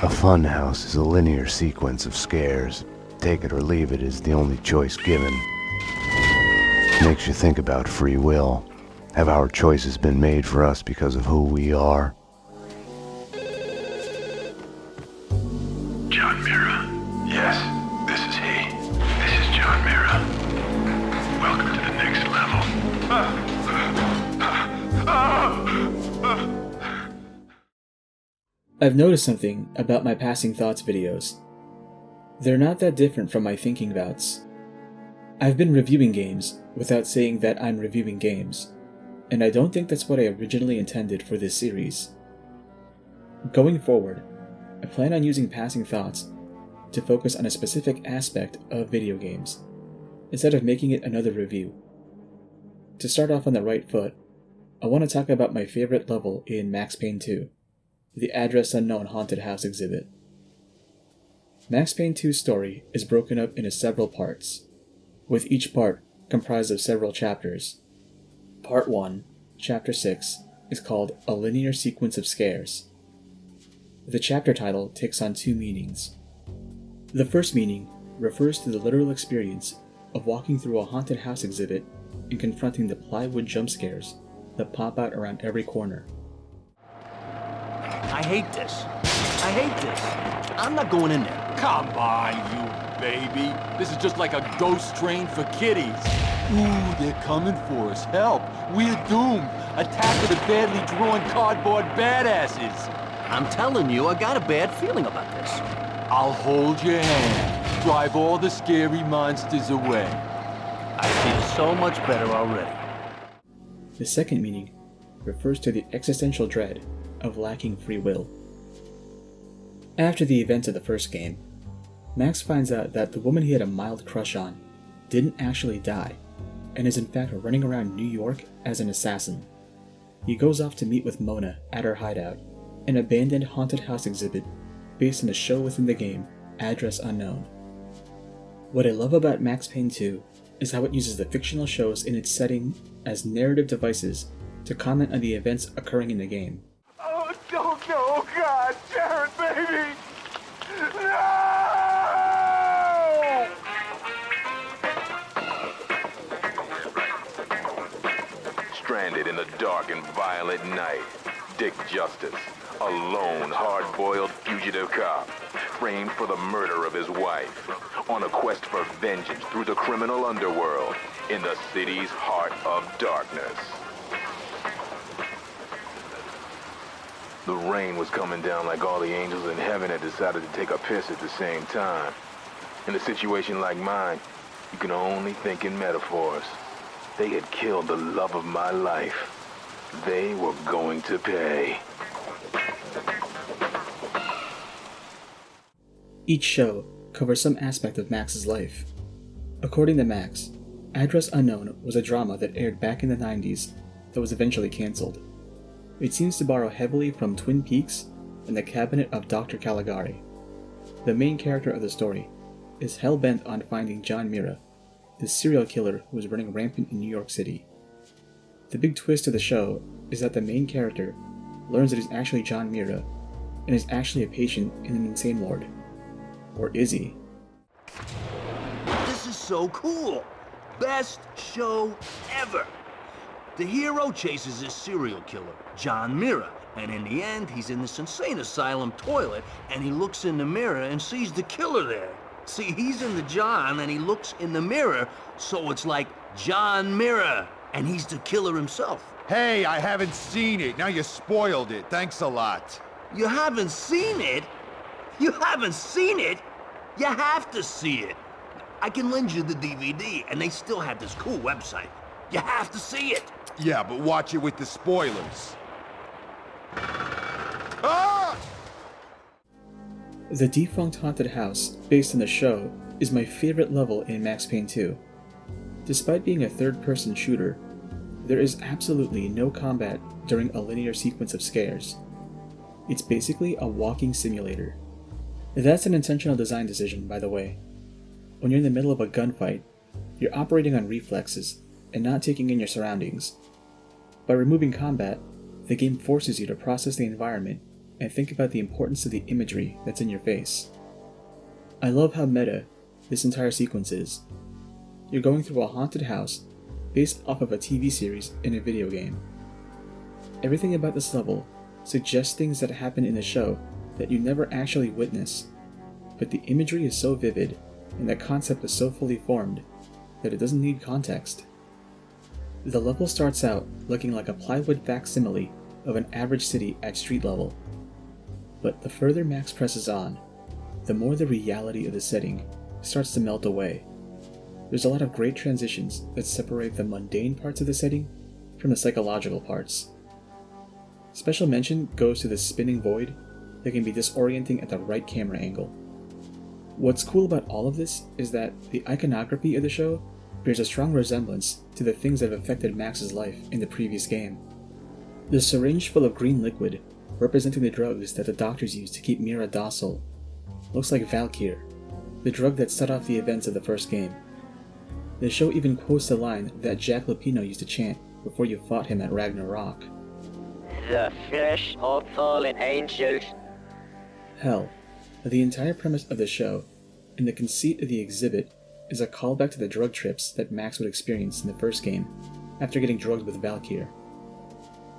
A funhouse is a linear sequence of scares. Take it or leave it is the only choice given. Makes you think about free will. Have our choices been made for us because of who we are? John Mira. Yes, this is he. This is John Mira. Welcome to the next level. I've noticed something about my passing thoughts videos. They're not that different from my thinking bouts. I've been reviewing games without saying that I'm reviewing games, and I don't think that's what I originally intended for this series. Going forward, I plan on using passing thoughts to focus on a specific aspect of video games, instead of making it another review. To start off on the right foot, I want to talk about my favorite level in Max Payne 2. The Address Unknown Haunted House exhibit. Max Payne 2's story is broken up into several parts, with each part comprised of several chapters. Part 1, Chapter 6, is called A Linear Sequence of Scares. The chapter title takes on two meanings. The first meaning refers to the literal experience of walking through a haunted house exhibit and confronting the plywood jump scares that pop out around every corner. I hate this. I hate this. I'm not going in there. Come on, you baby. This is just like a ghost train for kiddies. Ooh, they're coming for us. Help. We're doomed. Attack of the badly drawn cardboard badasses. I'm telling you, I got a bad feeling about this. I'll hold your hand. Drive all the scary monsters away. I feel so much better already. The second meaning refers to the existential dread of lacking free will. After the events of the first game, Max finds out that the woman he had a mild crush on didn't actually die, and is in fact running around New York as an assassin. He goes off to meet with Mona at her hideout, an abandoned haunted house exhibit based on a show within the game, Address Unknown. What I love about Max Payne 2 is how it uses the fictional shows in its setting as narrative devices to comment on the events occurring in the game. Oh, don't go, God, Jared, baby! No! Stranded in the dark and violent night, Dick Justice, a lone, hard-boiled fugitive cop, framed for the murder of his wife, on a quest for vengeance through the criminal underworld in the city's heart of darkness. The rain was coming down like all the angels in heaven had decided to take a piss at the same time. In a situation like mine, you can only think in metaphors. They had killed the love of my life. They were going to pay. Each show covers some aspect of Max's life. According to Max, Address Unknown was a drama that aired back in the 90s that was eventually cancelled. It seems to borrow heavily from Twin Peaks and the Cabinet of Dr. Caligari. The main character of the story is hell-bent on finding John Mira, the serial killer who is running rampant in New York City. The big twist of the show is that the main character learns that he's actually John Mira and is actually a patient in an insane ward. Or is he? This is so cool. Best show ever. The hero chases his serial killer, John Mira, and in the end, he's in this insane asylum toilet, and he looks in the mirror and sees the killer there. See, he's in the John, and he looks in the mirror, so it's like John Mira, and he's the killer himself. Hey, I haven't seen it. Now you spoiled it. Thanks a lot. You haven't seen it? You haven't seen it? You have to see it. I can lend you the DVD, and they still have this cool website. You have to see it. Yeah, but watch it with the spoilers. Ah! The defunct haunted house, based on the show, is my favorite level in Max Payne 2. Despite being a third-person shooter, there is absolutely no combat during a linear sequence of scares. It's basically a walking simulator. That's an intentional design decision, by the way. When you're in the middle of a gunfight, you're operating on reflexes and not taking in your surroundings. By removing combat, the game forces you to process the environment and think about the importance of the imagery that's in your face. I love how meta this entire sequence is. You're going through a haunted house based off of a TV series in a video game. Everything about this level suggests things that happen in the show that you never actually witness, but the imagery is so vivid and the concept is so fully formed that it doesn't need context. The level starts out looking like a plywood facsimile of an average city at street level, but the further Max presses on, the more the reality of the setting starts to melt away. There's a lot of great transitions that separate the mundane parts of the setting from the psychological parts. Special mention goes to the spinning void that can be disorienting at the right camera angle. What's cool about all of this is that the iconography of the show bears a strong resemblance to the things that have affected Max's life in the previous game. The syringe full of green liquid, representing the drugs that the doctors use to keep Mira docile, looks like Valkyr, the drug that set off the events of the first game. The show even quotes the line that Jack Lupino used to chant before you fought him at Ragnarok. The flesh of fallen angels. Hell, the entire premise of the show and the conceit of the exhibit is a callback to the drug trips that Max would experience in the first game after getting drugged with Valkyr.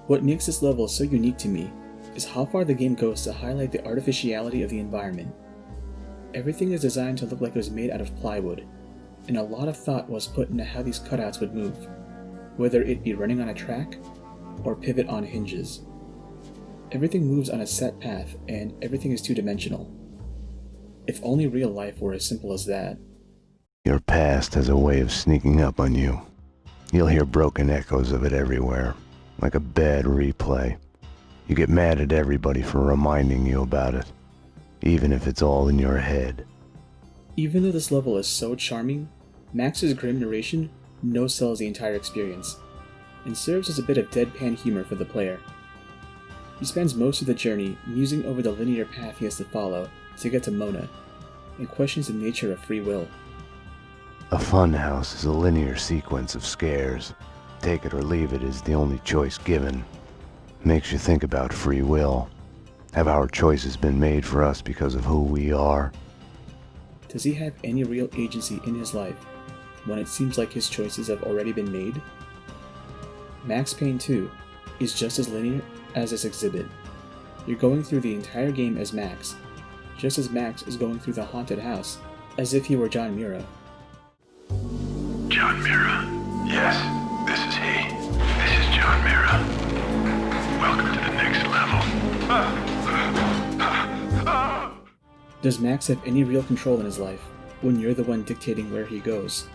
What makes this level so unique to me is how far the game goes to highlight the artificiality of the environment. Everything is designed to look like it was made out of plywood, and a lot of thought was put into how these cutouts would move, whether it be running on a track or pivot on hinges. Everything moves on a set path and everything is two-dimensional. If only real life were as simple as that. Your past has a way of sneaking up on you. You'll hear broken echoes of it everywhere, like a bad replay. You get mad at everybody for reminding you about it, even if it's all in your head. Even though this level is so charming, Max's grim narration no-sells the entire experience, and serves as a bit of deadpan humor for the player. He spends most of the journey musing over the linear path he has to follow to get to Mona, and questions the nature of free will. A funhouse is a linear sequence of scares. Take it or leave it is the only choice given. Makes you think about free will. Have our choices been made for us because of who we are? Does he have any real agency in his life when it seems like his choices have already been made? Max Payne 2 is just as linear as this exhibit. You're going through the entire game as Max, just as Max is going through the haunted house, as if he were John Mira. John Mira. Yes, this is he. This is John Mira. Welcome to the next level. Does Max have any real control in his life when you're the one dictating where he goes?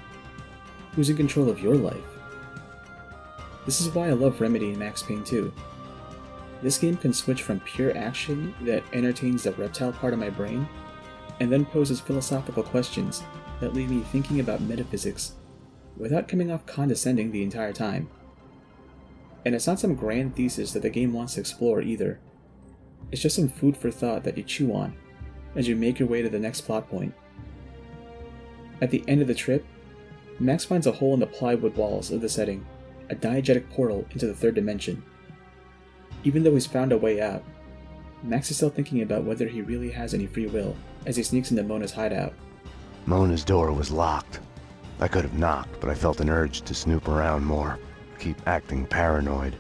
Who's in control of your life? This is why I love Remedy in Max Payne 2. This game can switch from pure action that entertains the reptile part of my brain, and then poses philosophical questions that leave me thinking about metaphysics without coming off condescending the entire time. And it's not some grand thesis that the game wants to explore either. It's just some food for thought that you chew on as you make your way to the next plot point. At the end of the trip, Max finds a hole in the plywood walls of the setting, a diegetic portal into the third dimension. Even though he's found a way out, Max is still thinking about whether he really has any free will as he sneaks into Mona's hideout. Mona's door was locked. I could have knocked, but I felt an urge to snoop around more, keep acting paranoid.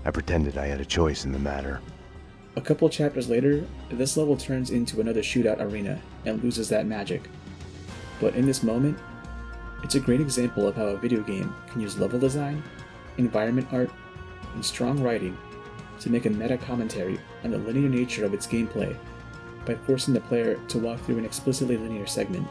I pretended I had a choice in the matter. A couple chapters later, this level turns into another shootout arena and loses that magic. But in this moment, it's a great example of how a video game can use level design, environment art, and strong writing to make a meta commentary on the linear nature of its gameplay by forcing the player to walk through an explicitly linear segment.